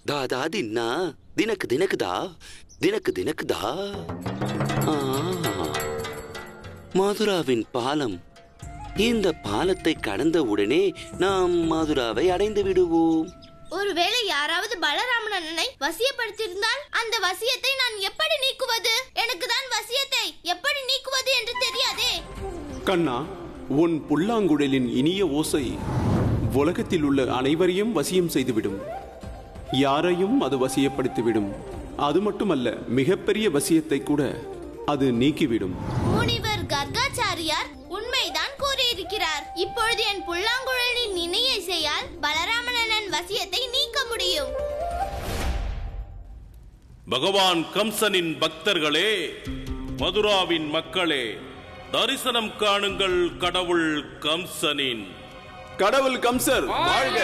தாதா தின்னா தினக்கு தினக்குதா தினக்கு தினக்குதா. மதுராவின் பாலம். இந்த பாலத்தை கடந்த உடனே நாம் மதுராவை அடைந்து விடுவோம். ஒருவேளை யாராவது பலராமன் அண்ணனை வசியப்படுத்தியிருந்தால் அந்த வசியத்தை நான் எப்படி நீக்குவது? எனக்கு தான் வசியத்தை எப்படி நீக்குவது என்று தெரியாதே. கண்ணா, உன் புல்லாங்குழலின் இனிய ஓசை உலகத்தில் உள்ள அனைவரையும் வசியம் செய்துவிடும். யாரையும் அது வசியப்படுத்திவிடும். அது மட்டுமல்ல, மிகப்பெரிய வசியத்தை கூட அது நீக்கிவிடும். முனிவர் கர்காச்சாரியார் உண்மைதான் கூறியிருக்கிறார். இப்பொழுது என் புல்லாங்குழலின் இனிய இசையால் பலராமன் வசியத்தை நீக்க முடியும். பகவான் கம்சனின் பக்தர்களே, மதுராவின் மக்களே, தரிசனம் காணுங்கள் கடவுள் கம்சனின். கடவுள் கம்சர் வாழ்க!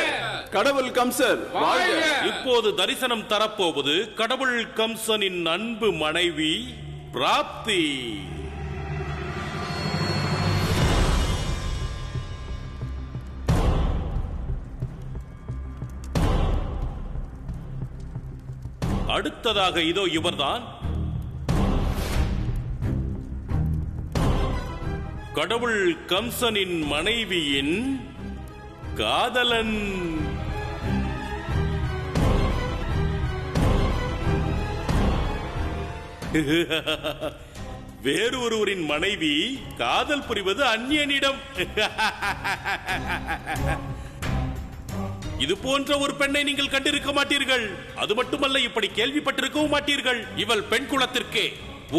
கடவுள் கம்சர் வாழ்க! இப்போது தரிசனம் தரப்போவது கடவுள் கம்சனின் அன்பு மனைவி பிராப்தி. அடுத்ததாக இதோ இவர்தான் கடவுள் கம்சனின் மனைவியின் காதலன். வேறொருவரின் மனைவி காதல் புரிவது அந்நியனிடம். இது போன்ற ஒரு பெண்ணை நீங்கள் கண்டிருக்க மாட்டீர்கள். அது மட்டுமல்ல, இப்படி கேள்விப்பட்டிருக்கவும் மாட்டீர்கள். இவள் பெண் குலத்திற்கே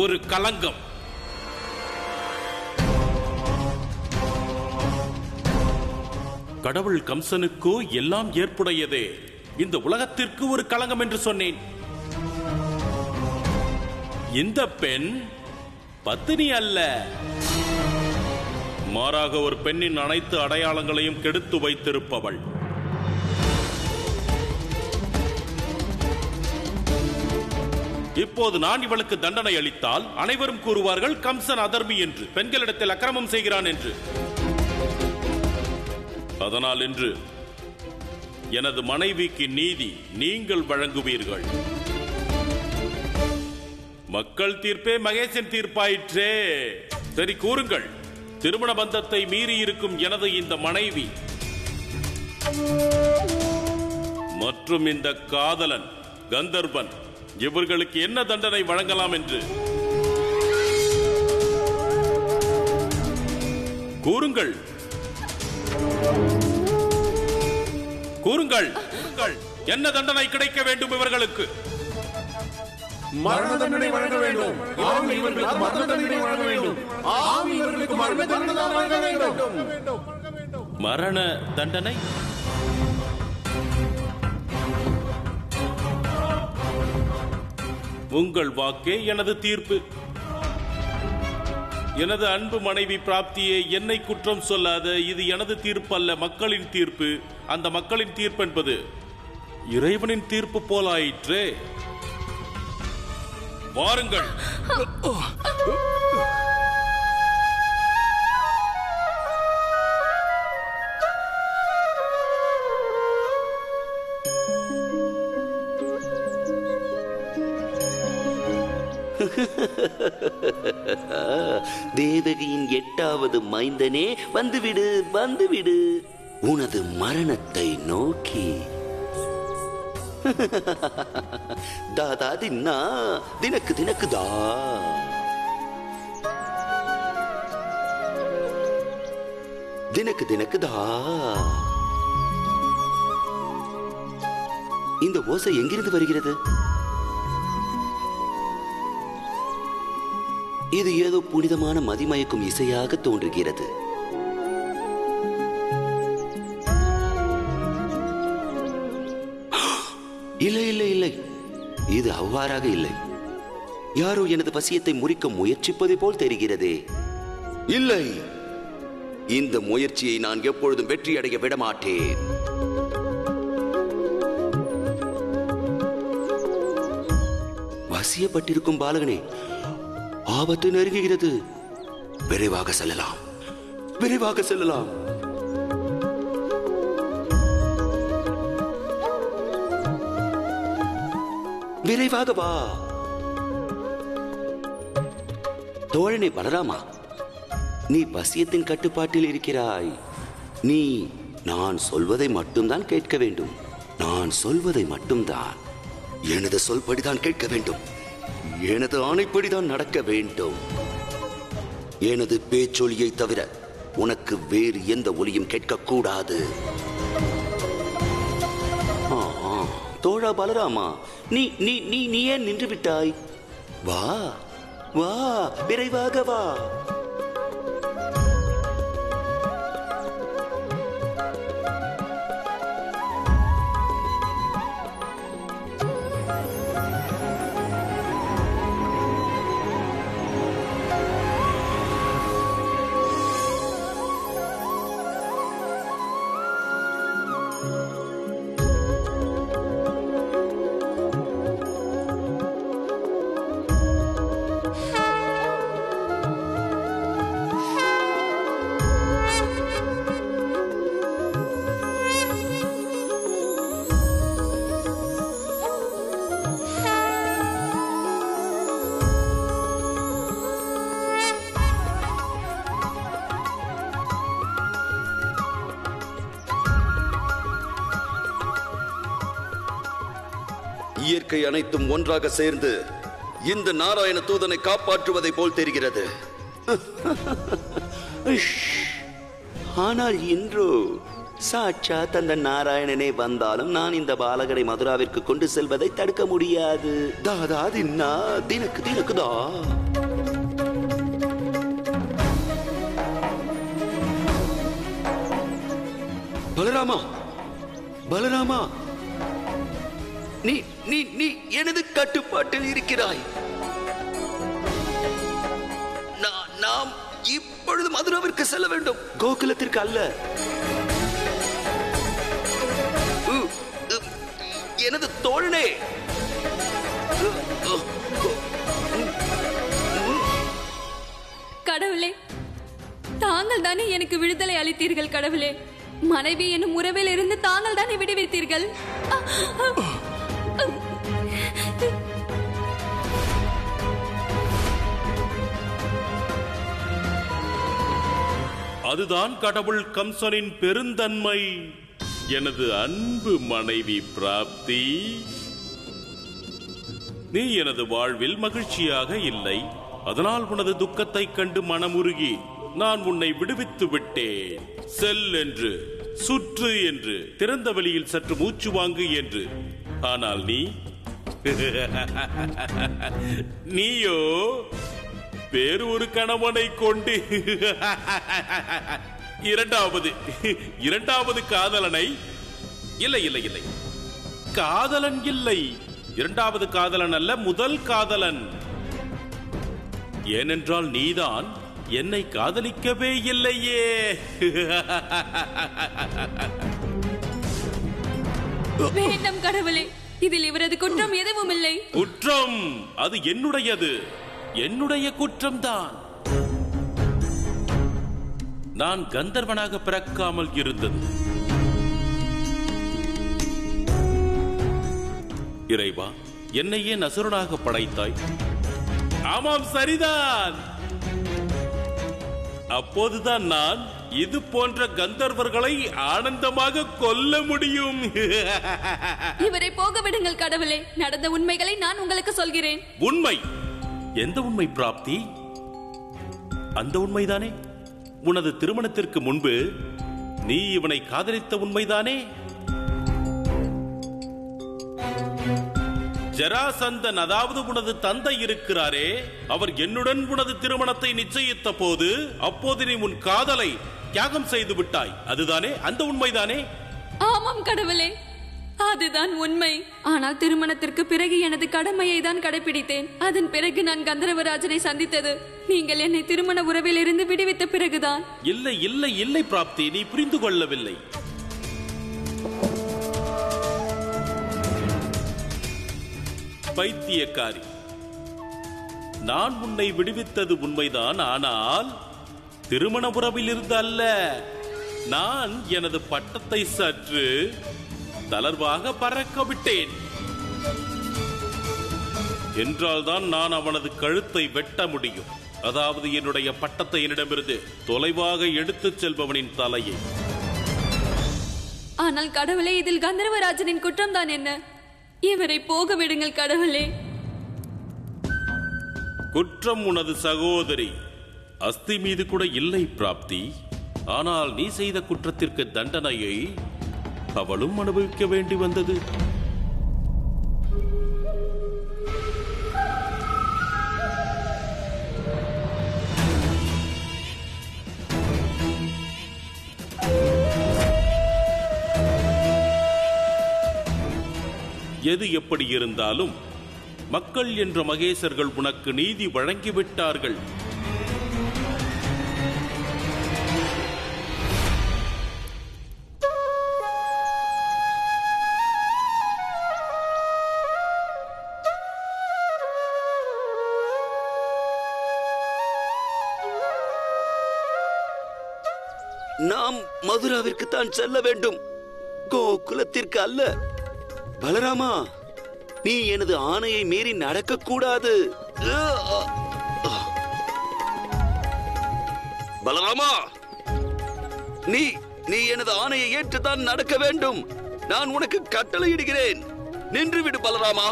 ஒரு களங்கம். கடவுள் கம்சனுக்கோ எல்லாம் ஏற்புடையதே. இந்த உலகத்திற்கு ஒரு களங்கம் என்று சொன்னேன். இந்த பெண் பத்தினி அல்ல, மாறாக ஒரு பெண்ணின் அனைத்து அடையாளங்களையும் கெடுத்து வைத்திருப்பவள். இப்போது நான் இவளுக்கு தண்டனை அளித்தால் அனைவரும் கூறுவார்கள் கம்சன் அதர்மி என்று, பெண்களிடத்தில் அக்கிரமம் செய்கிறான் என்று. அதனால் இன்று எனது மனைவிக்கு நீதி நீங்கள் வழங்குவீர்கள். மக்கள் தீர்ப்பே மகேசன் தீர்ப்பாயிற்றே. சரி, கூறுங்கள், திருமண பந்தத்தை மீறி இருக்கும் எனது இந்த மனைவி மற்றும் இந்த காதலன் கந்தர்வன் இவர்களுக்கு என்ன தண்டனை வழங்கலாம் என்று கூறுங்கள். கூறுங்கள், என்ன தண்டனை கிடைக்க வேண்டும் இவர்களுக்கு? மரண தண்டனை வழங்க வேண்டும். இவர்களுக்கு மரண தண்டனை வழங்க வேண்டும். இவர்களுக்கு மரண தண்டனை வழங்க வேண்டும். மரண தண்டனை? உங்கள் வாக்கே எனது தீர்ப்பு. எனது அன்பு மனைவி பிராப்தியே, என்னை குற்றம் சொல்லாத. இது எனது தீர்ப்பு அல்ல, மக்களின் தீர்ப்பு. அந்த மக்களின் தீர்ப்பு என்பது இறைவனின் தீர்ப்பு போலாயிற்றே. வாருங்கள். தேவகியின் 8வது மைந்தனே, வந்துவிடு வந்துவிடு உனது மரணத்தை நோக்கி. தாதா தின்னா தினக்கு தினக்குதா. தினக்கு தினக்குதா. இந்த ஓசை எங்கிருந்து வருகிறது? இது ஏதோ புனிதமான மதிமயக்கும் இசையாக தோன்றுகிறது. இல்லை இல்லை இல்லை, இது அவ்வாறாக இல்லை. யாரோ எனது வசியத்தை முறிக்க முயற்சிப்பது போல் தெரிகிறதே. இல்லை, இந்த முயற்சியை நான் எப்பொழுதும் வெற்றியடைய விடமாட்டேன். வசியப்பட்டிருக்கும் பாலகனே, ஆபத்து நெருங்குகிறது. விரைவாக செல்லலாம், விரைவாக செல்லலாம். விரைவாக வா. தோழனே பலராமா, நீ வசியத்தின் கட்டுப்பாட்டில் இருக்கிறாய். நீ நான் சொல்வதை மட்டும்தான் கேட்க வேண்டும். நான் சொல்வதை மட்டும்தான், எனது சொல்படிதான் கேட்க வேண்டும். எனது ஆணைப்படிதான் நடக்க வேண்டும். எனது பேச்சொலியை தவிர உனக்கு வேறு எந்த ஒலியும் கேட்கக்கூடாது. தோழா பலராமா, நீ நீ நீ நீ ஏன் நின்று விட்டாய்? வா வா, விரைவாக வா. இயற்கை அனைத்தும் ஒன்றாக சேர்ந்து இந்த நாராயண தூதனை காப்பாற்றுவதை போல் தெரிகிறது. ஆனால் இன்றோ சாட்சாத் அந்த நாராயணனே வந்தாலும் நான் இந்த பாலகரை மதுராவிற்கு கொண்டு செல்வதை தடுக்க முடியாது. தாதா தின்னா தினக்கு தினக்குதா. பலராமா, பலராமா, நீ நீ நீ எனது கட்டுப்பாட்டில் இருக்கிறாய். நாம் இப்பொழுது மதுராவிற்கு செல்ல வேண்டும், கோகுலத்திற்கு அல்ல. எனது தோழனே, கடவுளே, தாங்கள் தானே எனக்கு விடுதலை அளித்தீர்கள். கடவுளே, மனைவி என்னும் உறவில் இருந்து தாங்கள் தானே விடுவித்தீர்கள். அதுதான் கடவுள் கம்சனின் பெருந்தன்மை. எனது அன்பு மனைவி பிராப்தி, நீ எனது வாழ்வில் மகிழ்ச்சியாக இல்லை. அதனால் உனது துக்கத்தை கண்டு மனமுருகி நான் உன்னை விடுவித்து விட்டேன். செல் என்று, சுற்று என்று, திறந்த வெளியில் சற்று மூச்சு வாங்கு என்று. ஆனால் நீயோ வேறு ஒரு கணவனை கொண்டு இரண்டாவது காதலனை, இல்லை இல்லை இல்லை, காதலன் இல்லை, இரண்டாவது காதலன் அல்ல, முதல் காதலன். ஏனென்றால் நீதான் என்னை காதலிக்கவே இல்லையே. வேண்டாம் கடவுளே, இதில் இவரது குற்றம் எதுவும் இல்லை. குற்றம் அது என்னுடையது, என்னுடைய குற்றம்தான். நான் கந்தர்வனாக பிறக்காமல் இருந்தது. இறைவா, என்னையே நசுரனாக படைத்தாய். ஆமாம், சரிதான். அப்போதுதான் நான் இது போன்ற கந்தர்வர்களை ஆனந்தமாக கொல்ல முடியும். இவரை போக விடுங்கள் கடவுளே. நடந்த உண்மைகளை நான் உங்களுக்கு சொல்கிறேன். உண்மை? எந்த உண்மை பிராப்தி? அந்த உண்மைதானே? உனது திருமணத்திற்கு முன்பு நீ இவனை காதலித்த உண்மைதானே? ஜராசந்தன், அதாவது உனது தந்தை இருக்கிறாரே, அவர் என்னுடன் உனது திருமணத்தை நிச்சயித்த போது, அப்போது நீ உன் காதலை தியாகம் செய்து விட்டாய். அதுதானே? அந்த உண்மைதானே? ஆமாம் கடவுளே, அதுதான் உண்மை. ஆனால் திருமணத்திற்கு பிறகு எனது கடமையை தான் கடைபிடித்தேன். அதன் பிறகு நான் கந்தர்வராஜனை சந்தித்தது நீங்கள் என்னை திருமண உறவில் இருந்து விடுவித்த பிறகுதான். இல்லை இல்லை இல்லை பிராப்தி, நீ புரிந்து கொள்ளவில்லை. பைத்தியக்காரி, நான் உன்னை விடுவித்தது உண்மைதான். ஆனால் திருமண உறவில் இருந்து அல்ல. நான் எனது பட்டத்தை சற்று தளர்வாக பறக்க விட்டேன். என்றால்தான் நான் அவனது கழுத்தை வெட்ட முடியும். அதாவது என்னுடைய பட்டத்தை என்னிடமிருந்து தொலைவாக எடுத்துச் செல்பவனின் தலையை. ஆனால் கடவுளே, இதில் கந்தர்வராஜனின் குற்றம் தான் என்ன? இவரை போக விடுங்கள் கடவுளே. குற்றம் உனது சகோதரி அஸ்தி மீது கூட இல்லை பிராப்தி. ஆனால் நீ செய்த குற்றத்திற்கு தண்டனையை அவளும் அனுபவிக்க வேண்டி வந்தது. எது எப்படி இருந்தாலும் மக்கள் என்ற மகேசர்கள் உனக்கு நீதி வழங்கிவிட்டார்கள். நாம் மதுராவிற்கு தான் செல்ல வேண்டும், கோகுலத்திற்கு அல்ல. பலராமா, நீ எனது ஆணையை மீறி நடக்க கூடாது. பலராமா, நீ நீ எனது ஆணையை ஏற்றுத்தான் நடக்க வேண்டும். நான் உனக்கு கட்டளையிடுகிறேன். நின்றுவிடு பலராமா.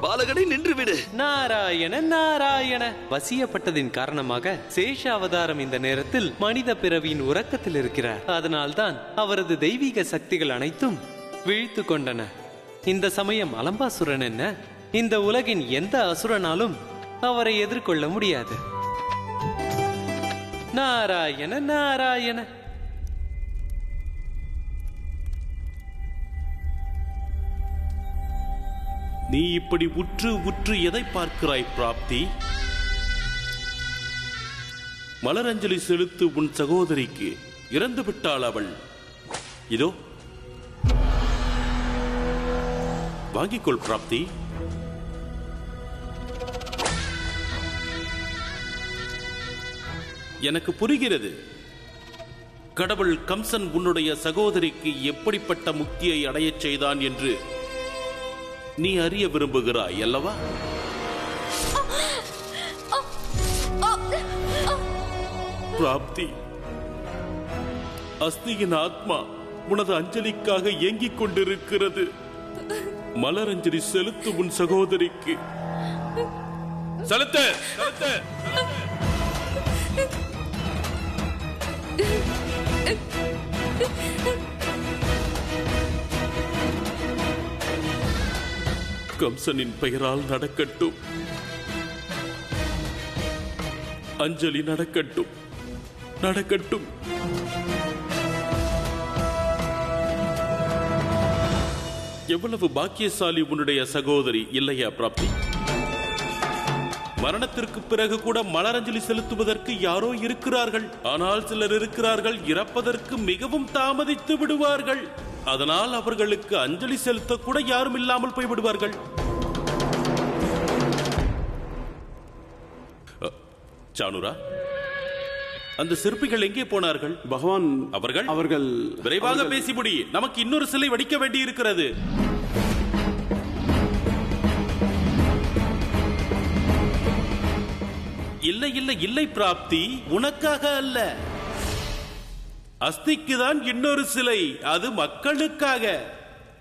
பாலகனை நின்றுவிடு. நாராயண நாராயண. வசியப்பட்டதின் காரணமாக சேஷ அவதாரம் இந்த நேரத்தில் மனித பிறவியின் உறக்கத்தில் இருக்கிறார். அதனால்தான் அவரது தெய்வீக சக்திகள் அனைத்தும் விழித்து கொண்டன. இந்த சமயம் அலம்பாசுரன் என்ன, இந்த உலகின் எந்த அசுரனாலும் அவரை எதிர்கொள்ள முடியாது. நாராயண நாராயண. நீ இப்படி உற்று உற்று எதை பார்க்கிறாய் பிராப்தி? மலரஞ்சலி செலுத்து உன் சகோதரிக்கு. இறந்து விட்டாள் அவள். இதோ வாங்கிக்கொள் பிராப்தி. எனக்கு புரிகிறது. கடவுள் கம்சன் உன்னுடைய சகோதரிக்கு எப்படிப்பட்ட முக்தியை அடையச் செய்தான் என்று நீ அறிய விரும்புகிறாய் அல்லவா? பிராப்தி, அஸ்தியின் ஆத்மா உனது அஞ்சலிக்காக ஏங்கிக் கொண்டிருக்கிறது. மலரஞ்சலி செலுத்து உன் சகோதரிக்கு. செலுத்த கம்சனின் பெயரால் நடக்கட்டும். அஞ்சலி நடக்கட்டும், நடக்கட்டும். எவ்வளவு பாக்கியசாலி உன்னுடைய சகோதரி இல்லையா பிராப்தி? மரணத்திற்கு பிறகு கூட மலரஞ்சலி செலுத்துவதற்கு யாரோ இருக்கிறார்கள். ஆனால் சிலர் இருக்கிறார்கள், இறப்பதற்கு மிகவும் தாமதித்து விடுவார்கள். அதனால் அவர்களுக்கு அஞ்சலி செலுத்த கூட யாரும் இல்லாமல் போய்விடுவார்கள். சானுரா, அந்த சிற்பிகள் எங்கே போனார்கள்? பகவான், அவர்கள் விரைவாக பேசி முடி. நமக்கு இன்னொரு சிலை வடிக்க வேண்டி இருக்கிறது. இல்லை இல்லை இல்லை பிராப்தி, உனக்காக அல்ல. அஸ்திக்குதான் இன்னொரு சிலை. அது மக்களுக்காக,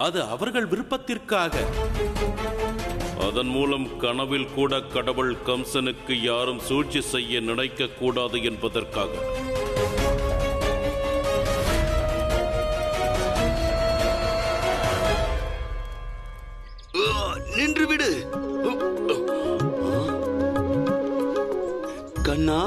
அது அவர்கள் விருப்பத்திற்காக. அதன் மூலம் கனவில் கூட கடவுள் கம்சனுக்கு யாரும் சூழ்ச்சி செய்ய நினைக்க கூடாது என்பதற்காக. நின்றுவிடு கண்ணா.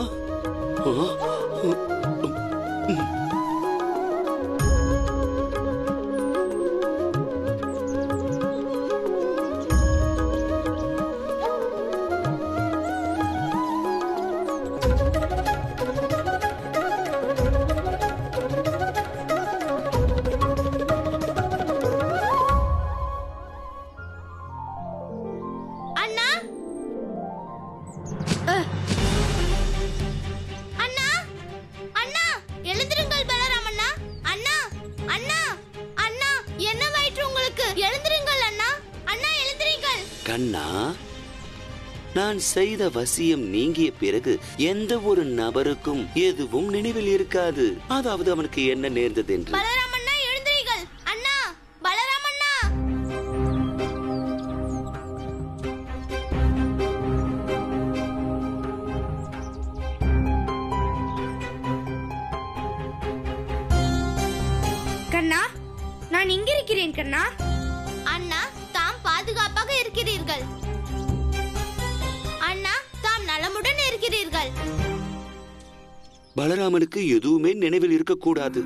கண்ணா, நான் செய்த வசியம் நீங்கிய பிறகு எந்த ஒரு நபருக்கும் எதுவும் நினைவில் இருக்காது. அதாவது அவனுக்கு என்ன நேர்ந்தது என்று. பலராமண்ணா எழுந்திரீர்கள். அண்ணா, பலராமண்ணா. கண்ணா, நான் இங்க இருக்கிறேன் கண்ணா. அண்ணா, தாம் பாதுகாப்பாக இருக்கிறீர்கள். அண்ணா, தாம் நலமுடன் இருக்கிறீர்கள். பலராமனுக்கு எதுவுமே நினைவில் இருக்கக்கூடாது.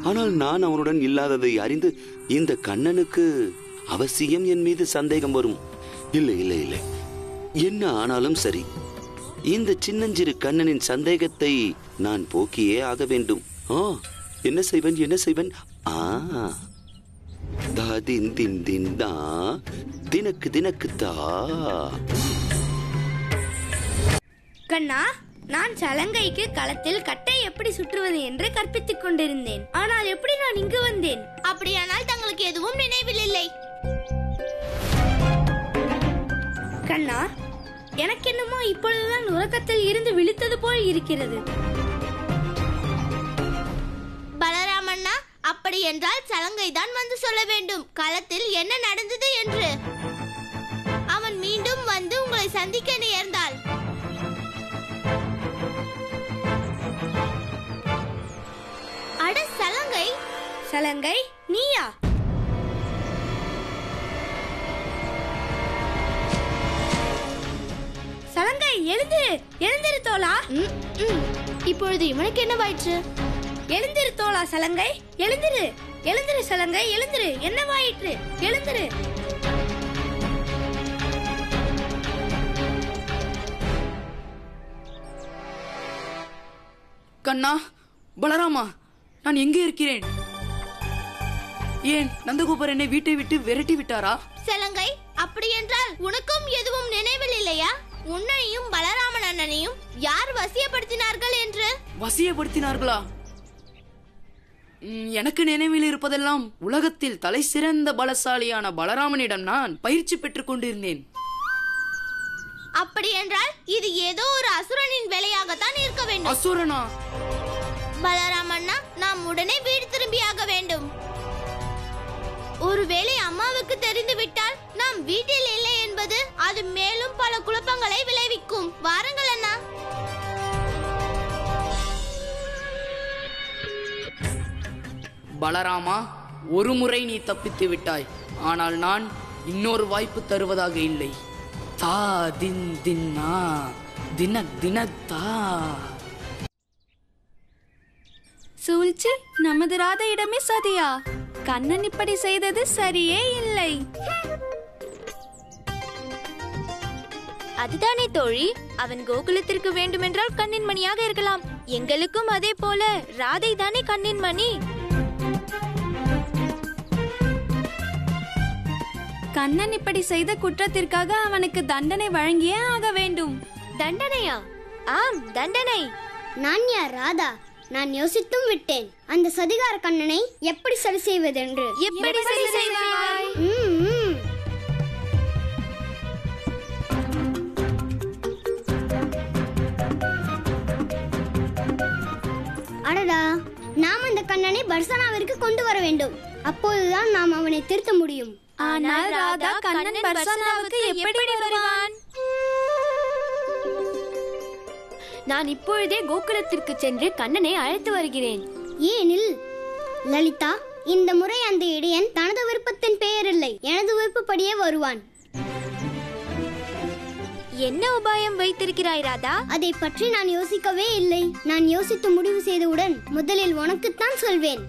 ஆனால் நான் அவனுடன் இல்லாததை அறிந்து இந்த கண்ணனுக்கு அவசியம் என் மீது சந்தேகம் வரும். இல்லை இல்லை இல்லை, என்ன ஆனாலும் சரி, இந்த சின்னஞ்சிறு கண்ணனின் சந்தேகத்தை நான் போக்கியே ஆக வேண்டும். என்ன செய்வன் என்ன செய்வன்? தா தின் தின் தின் தா தினக்கு தினக்கு தா. கண்ணா, நான் சலங்கைக்கு களத்தில் கட்டை எப்படி சுற்றுவது என்று கற்பித்துக் கொண்டிருந்தேன். ஆனால் எப்படி நான் இங்கு வந்தேன்? அப்படியானால் தங்களுக்கு எதுவும் நினைவில் இல்லை. கண்ணா, எனக்கு என்னமோ இப்பொழுதுதான் உறக்கத்தில் இருந்து விழித்தது போல் இருக்கிறது. பலராமண்ணா, அப்படி என்றால் சலங்கை தான் வந்து சொல்ல வேண்டும் களத்தில் என்ன நடந்தது என்று. அவன் மீண்டும் வந்து உங்களை சந்திக்க நேர்ந்தால். அட சலங்கை! சலங்கை, நீயா? சலங்கை, எழுந்திரு, எழுந்திரு தோளா. இப்பொழுது இவனுக்கு என்னவாயிற்று? எழுந்திரு தோளா சலங்கை, எழுந்திரு, எழுந்திரு சலங்கை, எழுந்திரு. என்னவாயிற்று? எழுந்திரு. கண்ணா, பலராமா, நான் எங்கே இருக்கிறேன்? ஏன் நந்தகோபர் என்னை வீட்டை விட்டு விரட்டி விட்டாரா? சலங்கை, அப்படி என்றால் உனக்கும் எதுவும் நினைவில் இல்லையா? உன்னையும் பலராமன் அண்ணனையும் யார் வசியப்படுத்தினார்கள் என்று? வசியப்படுத்தினார்களா? எனக்கு நினைவில் இருப்பதெல்லாம் உலகத்தில் தலை சிறந்த பலசாலியான பலராமனிடம் நான் பயிற்சி பெற்றுக் கொண்டிருந்தேன். அப்படி என்றால் இது ஏதோ ஒரு அசுரனின் வேலையாகத்தான் இருக்க வேண்டும். அசுரனா? பலராமண்ணா, நாம் உடனே வீடு திரும்பியாக வேண்டும். ஒருவேளை அம்மாவுக்கு தெரிந்து விட்டால் நாம் வீட்டில் இல்லை என்பது அது மேலும் பல குழப்பங்களை விளைவிக்கும். வாருங்கள் அண்ணா. பலராமா, ஒரு முறை நீ தப்பித்து விட்டாய். ஆனால் நான் இன்னொரு வாய்ப்பு தருவதாக இல்லை. தா தின் தின்னா தினக் தினத்தா. சூழ்ச்சி, நமது ராதையிடமே சதியா? கண்ணன் இப்படி செய்தது சரியே இல்லை. அதுதானே தோழி, அவன் கோகுலத்திற்கு வேண்டுமென்றால் கண்ணின் மணியாக இருக்கலாம். எங்களுக்கும் அதே போல ராதை தானே கண்ணின் மணி. கண்ணன் இப்படி செய்த குற்றத்திற்காக அவனுக்கு தண்டனை வழங்கியே ஆக வேண்டும். தண்டனையா? ஆம், தண்டனை. நான் யார் ராதா? நான் யோசித்தும் விட்டேன். அந்த சதிகார கண்ணனை எப்படி சரி செய்வதென்று. எப்படி சரி செய்வாய்? அடடா, நாம் அந்த கண்ணனை பர்சனாவிற்கு கொண்டு வர வேண்டும். அப்போதுதான் நாம் அவனை திருத்த முடியும். ஆனால் ராதா, கண்ணன் பர்சனாவுக்கு எப்படி வருவான்? நான் இப்பொழுதே கோகுலத்திற்கு சென்று கண்ணனை அழைத்து வருகிறேன். ஏனில் லலிதா, இந்த முறை அந்த இடையன் தனது விருப்பத்தின் பெயரில்லை, எனது விருப்பப்படியே வருவான். என்ன உபாயம் வைத்திருக்கிறாய் ராதா? அதை பற்றி நான் யோசிக்கவே இல்லை. நான் யோசித்து முடிவு செய்தவுடன் முதலில் உனக்குத்தான் சொல்வேன்.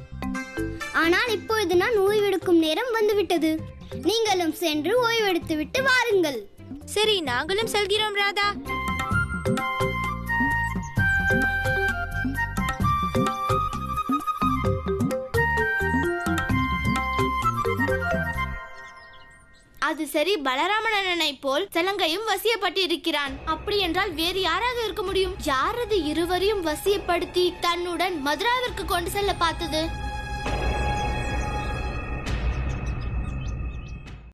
ஆனால் இப்பொழுது நான் ஓய்வெடுக்கும் நேரம் வந்துவிட்டது. நீங்களும் சென்று ஓய்வெடுத்து விட்டு வாருங்கள். சரி, நாங்களும் செல்கிறோம் ராதா. அது சரி, பலராமன் அண்ணனை போல் சலங்கையும் வசியப்பட்டிருக்கிறான். அப்படி என்றால் வேறு யாராக இருக்க முடியும்? யாரது இருவரையும் வசியப்படுத்தி தன்னுடன் மதுராவிற்கு கொண்டு செல்ல பார்த்தது?